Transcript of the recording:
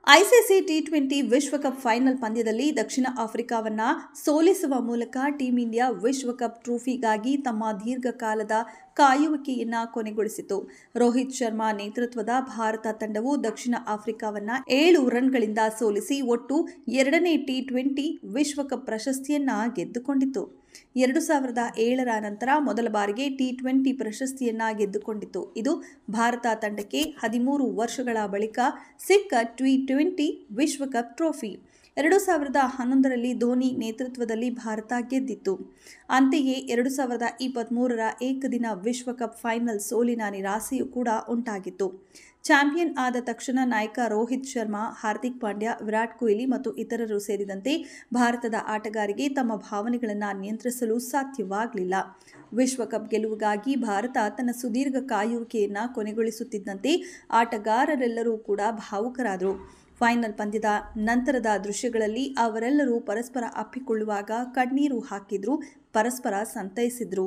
ICC T20 ವಿಶ್ವಕಪ್ final ಪಂದ್ಯದಲ್ಲಿ ದಕ್ಷಿಣ ಆಫ್ರಿಕಾವನ್ನ ಸೋಲಿಸುವ ಮೂಲಕ ಟೀಂ ಇಂಡಿಯಾ ವಿಶ್ವಕಪ್ ಟ್ರೋಫಿಗಾಗಿ ತಮ್ಮ ದೀರ್ಘಕಾಲದ ಕಾಯುವಿಕೆಯನ್ನ ಕೊನೆಗೊಳಿಸಿತು. ರೋಹಿತ್ ಶರ್ಮಾ ನೇತೃತ್ವದ ಭಾರತ ತಂಡವು ದಕ್ಷಿಣ ಆಫ್ರಿಕಾವನ್ನ 7 ರನ್ಗಳಿಂದ ಸೋಲಿಸಿ ಒಟ್ಟು 2ನೇ ಟಿ20 ವಿಶ್ವಕಪ್ ಪ್ರಶಸ್ತಿಯನ್ನ ಗೆದ್ದುಕೊಂಡಿತು. 2007ರ ನಂತರ ಮೊದಲ ಬಾರಿಗೆ ಟಿ20 ಪ್ರಶಸ್ತಿಯನ್ನ ಗೆದ್ದುಕೊಂಡಿತು. ಇದು ಭಾರತ ತಂಡಕ್ಕೆ 13 ವರ್ಷಗಳ ಬಳಿಕ ಸಿಕ್ಕ ಟಿ20 ವಿಶ್ವಕಪ್ ಟ್ರೋಫಿ. 2011ರಲ್ಲಿ ಧೋನಿ ನೇತೃತ್ವದಲ್ಲಿ ಭಾರತ ಗೆದ್ದಿತ್ತು. ಅಂತೆಯೇ 2023ರ ಏಕದಿನ ವಿಶ್ವಕಪ್ ಫೈನಲ್ ಸೋಲಿನ ನಿರಾಸೆಯೂ ಕೂಡ ಉಂಟಾಗಿತ್ತು. ಚಾಂಪಿಯನ್ ಆದ ತಕ್ಷಣ ನಾಯಕ ರೋಹಿತ್ ಶರ್ಮಾ, ಹಾರ್ದಿಕ್ ಪಾಂಡ್ಯ, ವಿರಾಟ್ ಕೊಹ್ಲಿ ಮತ್ತು ಇತರರು ಸೇರಿದಂತೆ ಭಾರತದ ಆಟಗಾರರಿಗೆ ತಮ್ಮ ಭಾವನೆಗಳನ್ನು ನಿಯಂತ್ರಿಸಲು ಸಾಧ್ಯವಾಗಲಿಲ್ಲ. ವಿಶ್ವಕಪ್ ಗೆಲುವಿಗಾಗಿ ಭಾರತ ತನ್ನ ಸುದೀರ್ಘ ಕಾಯುವಿಕೆಯನ್ನು ಕೊನೆಗೊಳಿಸುತ್ತಿದ್ದಂತೆ ಆಟಗಾರರೆಲ್ಲರೂ ಕೂಡ ಭಾವುಕರಾದರು. ಫೈನಲ್ ಪಂದ್ಯದ ನಂತರದ ದೃಶ್ಯಗಳಲ್ಲಿ ಅವರೆಲ್ಲರೂ ಪರಸ್ಪರ ಅಪ್ಪಿಕೊಳ್ಳುವಾಗ ಕಣ್ಣೀರು ಹಾಕಿದ್ರು, ಪರಸ್ಪರ ಸಂತೈಸಿದ್ರು.